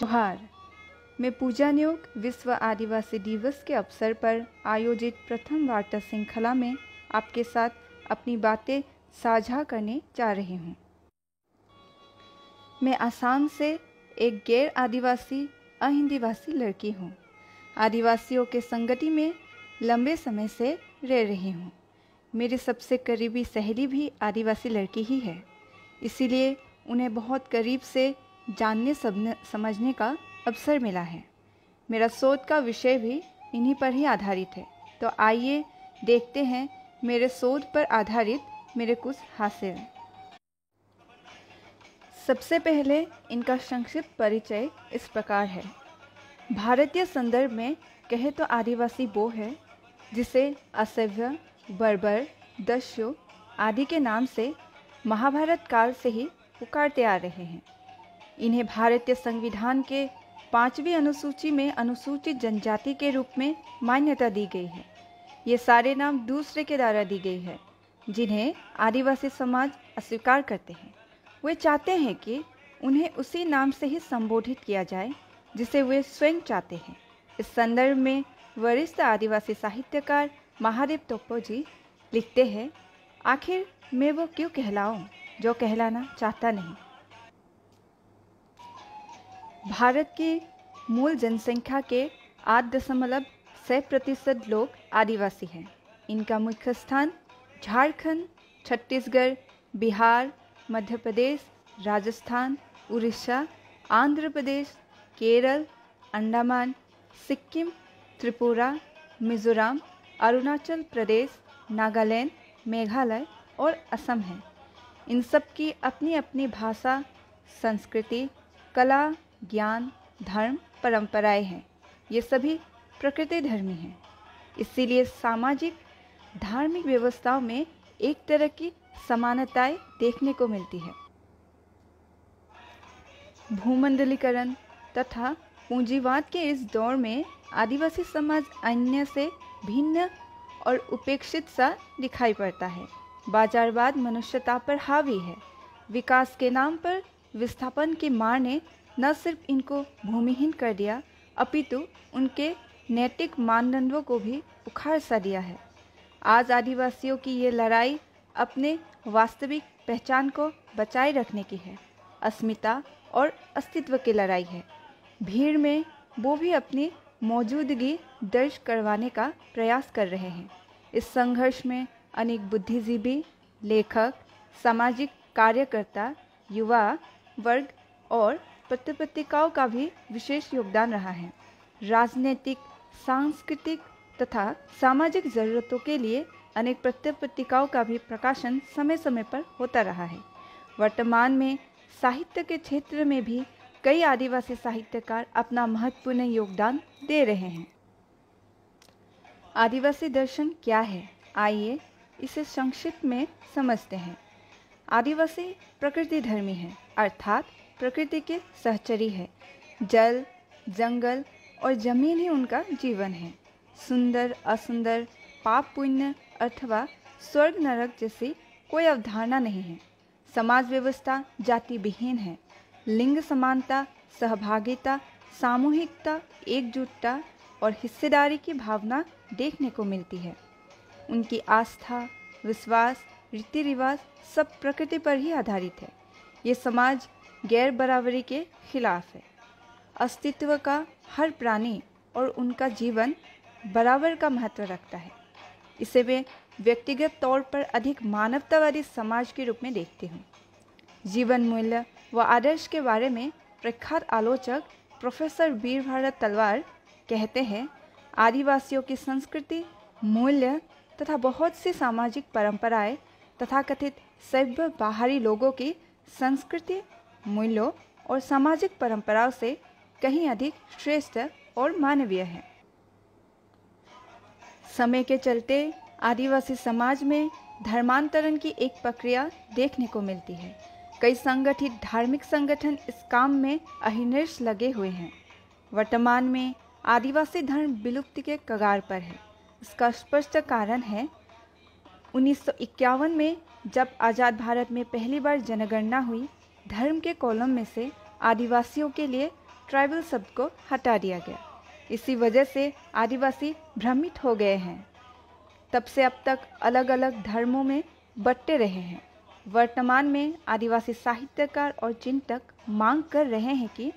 जोहार। मैं पूजा न्योग विश्व आदिवासी दिवस के अवसर पर आयोजित प्रथम वार्ता श्रृंखला में आपके साथ अपनी बातें साझा करने जा रही हूँ। मैं आसाम से एक गैर आदिवासी अहिंदीवासी लड़की हूँ। आदिवासियों के संगति में लंबे समय से रह रही हूँ। मेरी सबसे करीबी सहेली भी आदिवासी लड़की ही है, इसीलिए उन्हें बहुत करीब से जानने समझने का अवसर मिला है। मेरा शोध का विषय भी इन्हीं पर ही आधारित है। तो आइए देखते हैं मेरे शोध पर आधारित मेरे कुछ हासिल। सबसे पहले इनका संक्षिप्त परिचय इस प्रकार है। भारतीय संदर्भ में कहे तो आदिवासी वो है जिसे असभ्य, बर्बर, दस्यु आदि के नाम से महाभारत काल से ही पुकारते आ रहे हैं। इन्हें भारतीय संविधान के 5वीं अनुसूची में अनुसूचित जनजाति के रूप में मान्यता दी गई है। ये सारे नाम दूसरे के द्वारा दी गई है, जिन्हें आदिवासी समाज अस्वीकार करते हैं। वे चाहते हैं कि उन्हें उसी नाम से ही संबोधित किया जाए जिसे वे स्वयं चाहते हैं। इस संदर्भ में वरिष्ठ आदिवासी साहित्यकार महादेव टोप्पो जी लिखते हैं, आखिर मैं वो क्यों कहलाऊं जो कहलाना चाहता नहीं। भारत की मूल जनसंख्या के 8.6% लोग आदिवासी हैं। इनका मुख्य स्थान झारखंड, छत्तीसगढ़, बिहार, मध्य प्रदेश, राजस्थान, उड़ीसा, आंध्र प्रदेश, केरल, अंडमान, सिक्किम, त्रिपुरा, मिजोरम, अरुणाचल प्रदेश, नागालैंड, मेघालय और असम है। इन सब की अपनी अपनी भाषा, संस्कृति, कला, ज्ञान, धर्म, परंपराएं हैं। ये सभी प्रकृति धर्मी हैं। इसीलिए सामाजिक धार्मिक व्यवस्थाओं में एक तरह की समानताएं देखने को मिलती है। भूमंडलीकरण तथा पूंजीवाद के इस दौर में आदिवासी समाज अन्य से भिन्न और उपेक्षित सा दिखाई पड़ता है। बाजारवाद मनुष्यता पर हावी है। विकास के नाम पर विस्थापन की मार ने न सिर्फ इनको भूमिहीन कर दिया, अपितु उनके नैतिक मानदंडों को भी उखाड़ सा दिया है। आज आदिवासियों की ये लड़ाई अपने वास्तविक पहचान को बचाए रखने की है। अस्मिता और अस्तित्व की लड़ाई है। भीड़ में वो भी अपनी मौजूदगी दर्ज करवाने का प्रयास कर रहे हैं। इस संघर्ष में अनेक बुद्धिजीवी, लेखक, सामाजिक कार्यकर्ता, युवा वर्ग और पत्र-पत्रिकाओं का भी विशेष योगदान रहा है। राजनीतिक, सांस्कृतिक तथा सामाजिक ज़रूरतों के लिए अनेक पत्र-पत्रिकाओं का भी प्रकाशन समय समय पर होता रहा है। वर्तमान में साहित्य के क्षेत्र में भी कई आदिवासी साहित्यकार अपना महत्वपूर्ण योगदान दे रहे हैं। आदिवासी दर्शन क्या है? आइए इसे संक्षिप्त में समझते हैं। आदिवासी प्रकृति धर्मी है, अर्थात प्रकृति के सहचरी है। जल, जंगल और जमीन ही उनका जीवन है। सुंदर, असुंदर, पाप पुण्य अथवा स्वर्ग नरक जैसी कोई अवधारणा नहीं है। समाज व्यवस्था जाति विहीन है। लिंग समानता, सहभागिता, सामूहिकता, एकजुटता और हिस्सेदारी की भावना देखने को मिलती है। उनकी आस्था, विश्वास, रीति रिवाज सब प्रकृति पर ही आधारित है। ये समाज गैर बराबरी के खिलाफ है। अस्तित्व का हर प्राणी और उनका जीवन बराबर का महत्व रखता है। इसे मैं व्यक्तिगत तौर पर अधिक मानवतावादी समाज के रूप में देखती हूँ। जीवन मूल्य व आदर्श के बारे में प्रख्यात आलोचक प्रोफेसर वीरभारत तलवार कहते हैं, आदिवासियों की संस्कृति, मूल्य तथा बहुत सी सामाजिक परंपराएं तथाकथित सभ्य बाहरी लोगों की संस्कृति, मूल्यों और सामाजिक परंपराओं से कहीं अधिक श्रेष्ठ और मानवीय है। समय के चलते आदिवासी समाज में धर्मांतरण की एक प्रक्रिया देखने को मिलती है। कई संगठित धार्मिक संगठन इस काम में अहिर्निश लगे हुए हैं। वर्तमान में आदिवासी धर्म विलुप्ति के कगार पर है। इसका स्पष्ट कारण है 1951 में जब आज़ाद भारत में पहली बार जनगणना हुई, धर्म के कॉलम में से आदिवासियों के लिए ट्राइबल शब्द को हटा दिया गया। इसी वजह से आदिवासी भ्रमित हो गए हैं। तब से अब तक अलग अलग धर्मों में बंटे रहे हैं। वर्तमान में आदिवासी साहित्यकार और चिंतक मांग कर रहे हैं कि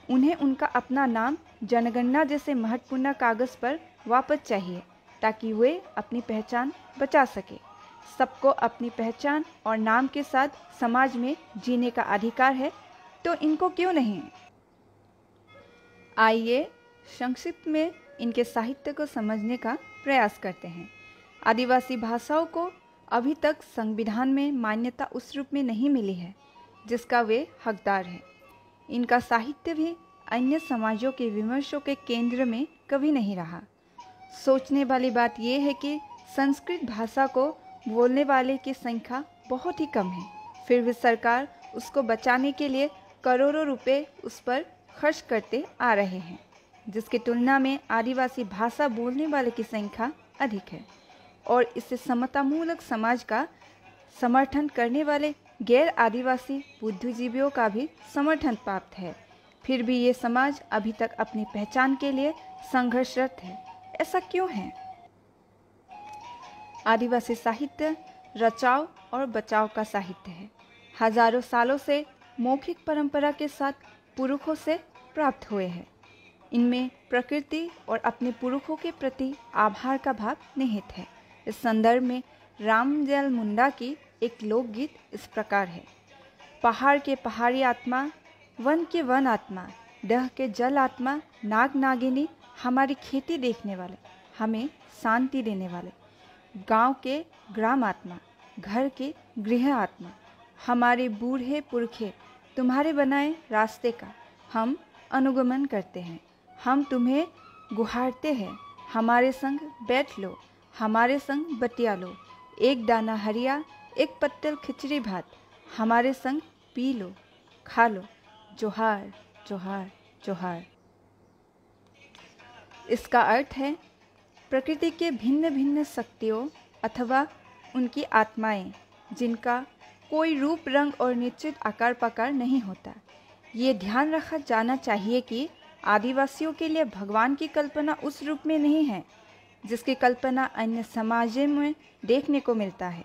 उन्हें उनका अपना नाम जनगणना जैसे महत्वपूर्ण कागज पर वापस चाहिए, ताकि वे अपनी पहचान बचा सके। सबको अपनी पहचान और नाम के साथ समाज में जीने का अधिकार है, तो इनको क्यों नहीं? आइए संक्षिप्त में इनके साहित्य को समझने का प्रयास करते हैं। आदिवासी भाषाओं को अभी तक संविधान में मान्यता उस रूप में नहीं मिली है जिसका वे हकदार हैं। इनका साहित्य भी अन्य समाजों के विमर्शों के केंद्र में कभी नहीं रहा। सोचने वाली बात यह है कि संस्कृत भाषा को बोलने वाले की संख्या बहुत ही कम है, फिर भी सरकार उसको बचाने के लिए करोड़ों रुपए उस पर खर्च करते आ रहे हैं, जिसकी तुलना में आदिवासी भाषा बोलने वाले की संख्या अधिक है। और इससे समतामूलक समाज का समर्थन करने वाले गैर आदिवासी बुद्धिजीवियों का भी समर्थन प्राप्त है। फिर भी ये समाज अभी तक अपनी पहचान के लिए संघर्षरत है। ऐसा क्यों है? आदिवासी साहित्य रचाव और बचाव का साहित्य है। हजारों सालों से मौखिक परंपरा के साथ पुरखों से प्राप्त हुए हैं। इनमें प्रकृति और अपने पुरखों के प्रति आभार का भाव निहित है। इस संदर्भ में रामजल मुंडा की एक लोकगीत इस प्रकार है। पहाड़ के पहाड़ी आत्मा, वन के वन आत्मा, दह के जल आत्मा, नाग नागिनी, हमारी खेती देखने वाले, हमें शांति देने वाले, गांव के ग्राम आत्मा, घर के गृह आत्मा, हमारे बूढ़े पुरखे, तुम्हारे बनाए रास्ते का हम अनुगमन करते हैं। हम तुम्हें गुहारते हैं, हमारे संग बैठ लो, हमारे संग बतिया लो, एक दाना हरिया, एक पत्तल खिचड़ी भात, हमारे संग पी लो, खा लो, जोहार जोहार जोहार। इसका अर्थ है प्रकृति के भिन्न भिन्न शक्तियों अथवा उनकी आत्माएं, जिनका कोई रूप रंग और निश्चित आकार प्रकार नहीं होता। ये ध्यान रखा जाना चाहिए कि आदिवासियों के लिए भगवान की कल्पना उस रूप में नहीं है जिसकी कल्पना अन्य समाजों में देखने को मिलता है।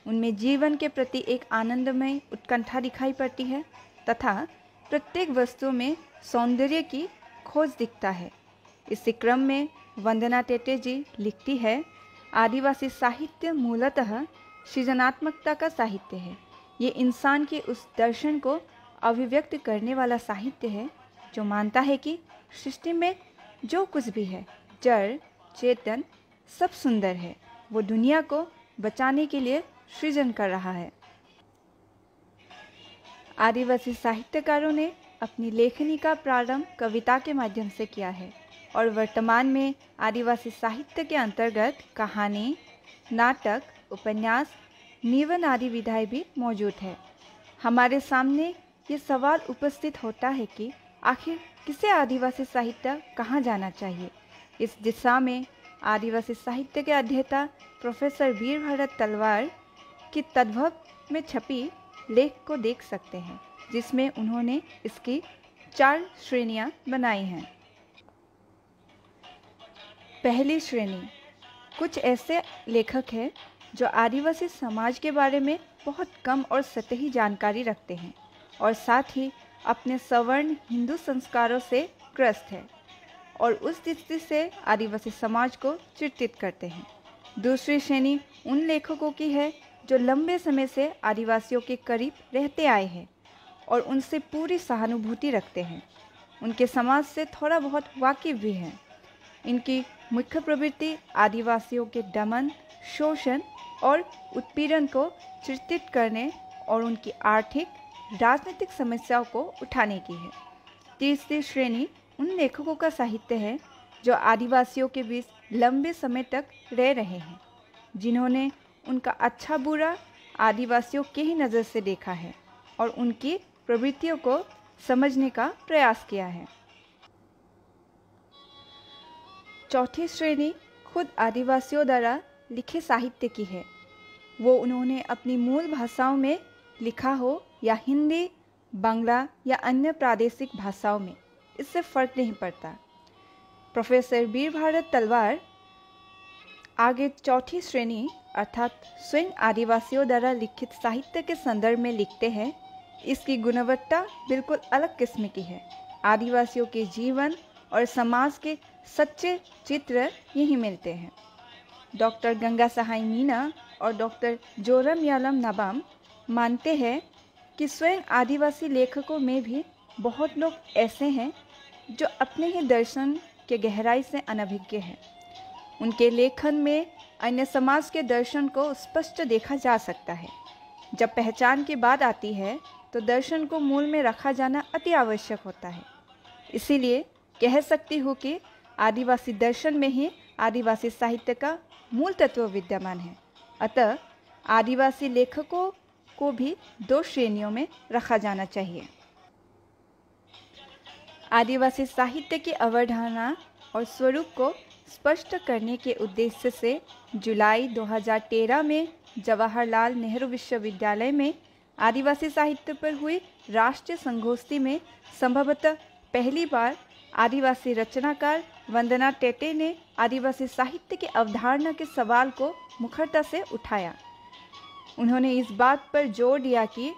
उनमें जीवन के प्रति एक आनंदमय उत्कंठा दिखाई पड़ती है तथा प्रत्येक वस्तु में सौंदर्य की खोज दिखता है। इसी क्रम में वंदना टेटे जी लिखती है, आदिवासी साहित्य मूलतः सृजनात्मकता का साहित्य है। ये इंसान के उस दर्शन को अभिव्यक्त करने वाला साहित्य है जो मानता है कि सृष्टि में जो कुछ भी है, जड़ चेतन, सब सुंदर है। वो दुनिया को बचाने के लिए सृजन कर रहा है। आदिवासी साहित्यकारों ने अपनी लेखनी का प्रारंभ कविता के माध्यम से किया है और वर्तमान में आदिवासी साहित्य के अंतर्गत कहानी, नाटक, उपन्यास, निबंध आदि विधाएं भी मौजूद है। हमारे सामने ये सवाल उपस्थित होता है कि आखिर किसे आदिवासी साहित्य कहाँ जाना चाहिए। इस दिशा में आदिवासी साहित्य के अध्येता प्रोफेसर वीरभद्र तलवार की तद्भव में छपी लेख को देख सकते हैं, जिसमें उन्होंने इसकी 4 श्रेणियां बनाई हैं। पहली श्रेणी, कुछ ऐसे लेखक हैं जो आदिवासी समाज के बारे में बहुत कम और सतही जानकारी रखते हैं और साथ ही अपने सवर्ण हिंदू संस्कारों से ग्रस्त है और उस दृष्टि से आदिवासी समाज को चिंतित करते हैं। दूसरी श्रेणी उन लेखकों की है जो लंबे समय से आदिवासियों के करीब रहते आए हैं और उनसे पूरी सहानुभूति रखते हैं, उनके समाज से थोड़ा बहुत वाकिफ भी हैं। इनकी मुख्य प्रवृत्ति आदिवासियों के दमन, शोषण और उत्पीड़न को चित्रित करने और उनकी आर्थिक राजनीतिक समस्याओं को उठाने की है। तीसरी श्रेणी उन लेखकों का साहित्य है जो आदिवासियों के बीच लंबे समय तक रह रहे हैं, जिन्होंने उनका अच्छा बुरा आदिवासियों के ही नज़र से देखा है और उनकी प्रवृत्तियों को समझने का प्रयास किया है। चौथी श्रेणी खुद आदिवासियों द्वारा लिखे साहित्य की है। वो उन्होंने अपनी मूल भाषाओं में लिखा हो या हिंदी, बांग्ला या अन्य प्रादेशिक भाषाओं में इससे फर्क नहीं पड़ता। प्रोफेसर वीर भारत तलवार आगे चौथी श्रेणी अर्थात स्वयं आदिवासियों द्वारा लिखित साहित्य के संदर्भ में लिखते हैं, इसकी गुणवत्ता बिल्कुल अलग किस्म की है। आदिवासियों के जीवन और समाज के सच्चे चित्र यहीं मिलते हैं। डॉक्टर गंगा सहाय मीना और डॉक्टर जोरम यालम नाबाम मानते हैं कि स्वयं आदिवासी लेखकों में भी बहुत लोग ऐसे हैं जो अपने ही दर्शन के गहराई से अनभिज्ञ हैं। उनके लेखन में अन्य समाज के दर्शन को स्पष्ट देखा जा सकता है। जब पहचान की बात आती है तो दर्शन को मूल में रखा जाना अति आवश्यक होता है। इसीलिए कह सकती हूँ कि आदिवासी दर्शन में ही आदिवासी साहित्य का मूल तत्व विद्यमान है। अतः आदिवासी लेखकों को भी दो श्रेणियों में रखा जाना चाहिए। आदिवासी साहित्य की अवधारणा और स्वरूप को स्पष्ट करने के उद्देश्य से जुलाई 2013 में जवाहरलाल नेहरू विश्वविद्यालय में आदिवासी साहित्य पर हुई राष्ट्रीय संगोष्ठी में संभवतः पहली बार आदिवासी रचनाकार वंदना टेटे ने आदिवासी साहित्य की अवधारणा के सवाल को मुखरता से उठाया। उन्होंने इस बात पर जोर दिया कि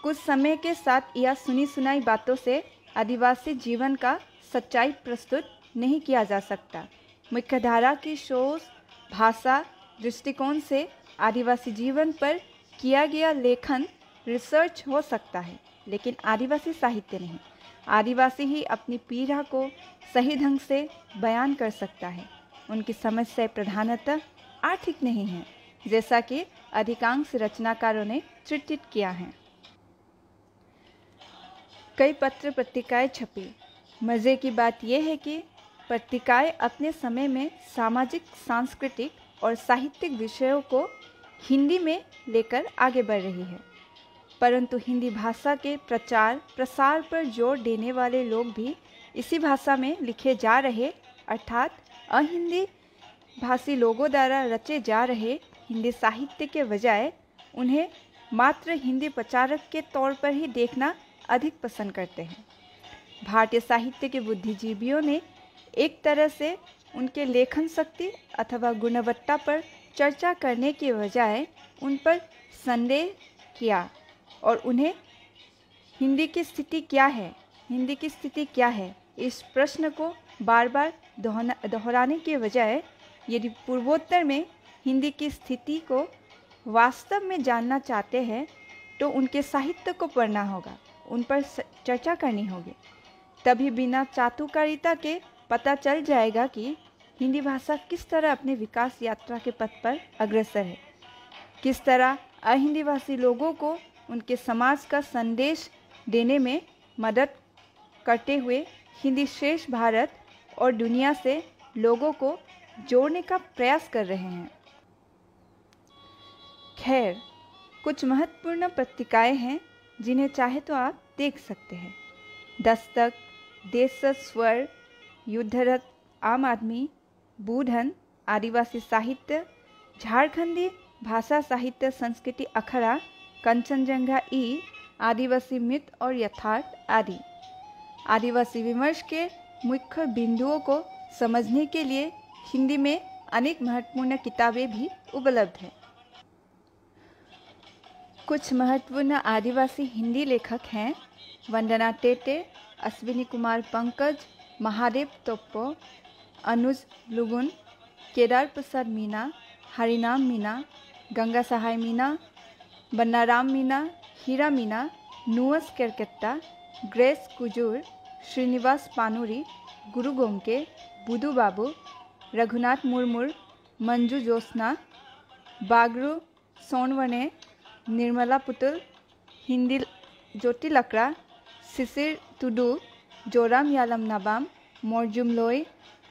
कुछ समय के साथ या सुनी सुनाई बातों से आदिवासी जीवन का सच्चाई प्रस्तुत नहीं किया जा सकता। मुख्यधारा की सोच, भाषा, दृष्टिकोण से आदिवासी जीवन पर किया गया लेखन रिसर्च हो सकता है, लेकिन आदिवासी साहित्य नहीं। आदिवासी ही अपनी पीड़ा को सही ढंग से बयान कर सकता है। उनकी समस्या प्रधानतः आर्थिक नहीं है, जैसा कि अधिकांश रचनाकारों ने चित्रित किया है। कई पत्र पत्रिकाएं छपी। मज़े की बात यह है कि पत्रिकाएं अपने समय में सामाजिक, सांस्कृतिक और साहित्यिक विषयों को हिंदी में लेकर आगे बढ़ रही है, परंतु हिंदी भाषा के प्रचार प्रसार पर जोर देने वाले लोग भी इसी भाषा में लिखे जा रहे अर्थात अहिंदी भाषी लोगों द्वारा रचे जा रहे हिंदी साहित्य के बजाय उन्हें मात्र हिंदी प्रचारक के तौर पर ही देखना अधिक पसंद करते हैं। भारतीय साहित्य के बुद्धिजीवियों ने एक तरह से उनके लेखन शक्ति अथवा गुणवत्ता पर चर्चा करने के बजाय उन पर संदेह किया और उन्हें हिंदी की स्थिति क्या है, इस प्रश्न को बार बार दोहराने के बजाय यदि पूर्वोत्तर में हिंदी की स्थिति को वास्तव में जानना चाहते हैं तो उनके साहित्य को पढ़ना होगा, उन पर चर्चा करनी होगी। तभी बिना चातुकारिता के पता चल जाएगा कि हिंदी भाषा किस तरह अपने विकास यात्रा के पथ पर अग्रसर है, किस तरह अहिंदी भाषी लोगों को उनके समाज का संदेश देने में मदद करते हुए हिंदी शेष भारत और दुनिया से लोगों को जोड़ने का प्रयास कर रहे हैं। खैर, कुछ महत्वपूर्ण पत्रिकाएं हैं जिन्हें चाहे तो आप देख सकते हैं। दस्तक, देशस्वर, युद्धरथ, आम आदमी, बूढ़न, आदिवासी साहित्य, झारखंडी भाषा साहित्य संस्कृति अखड़ा, कंचनजंगा ई, आदिवासी मिथ और यथार्थ आदि। आदिवासी विमर्श के मुख्य बिंदुओं को समझने के लिए हिंदी में अनेक महत्वपूर्ण किताबें भी उपलब्ध हैं। कुछ महत्वपूर्ण आदिवासी हिंदी लेखक हैं वंदना टेटे, अश्विनी कुमार पंकज, महादेव तोप्पो, अनुज लुगुन, केदार प्रसाद मीना, हरिनाम मीना, गंगा सहाय मीना, बन्नाराम मीना, हीरा मीना, नुअस केरकेट्टा, ग्रेस कुजूर, श्रीनिवास पानुरी, गुरु गोमके, बुधु बाबू, रघुनाथ मुर्मुर, मंजू जोस्ना, बागरू सोनवने, निर्मला पुतुल, हिंदी ज्योति लकड़ा, शिशिर टुडू, जोराम यालम नाबाम, मोरजुम लोई,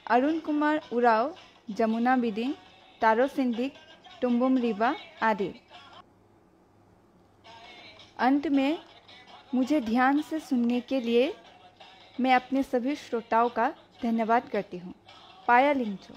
अरुण कुमार उराव, जमुना बिदिंग, तारो सिंधिक, टुम्बुम रिबा आदि। अंत में मुझे ध्यान से सुनने के लिए मैं अपने सभी श्रोताओं का धन्यवाद करती हूँ। पाया लिंचो।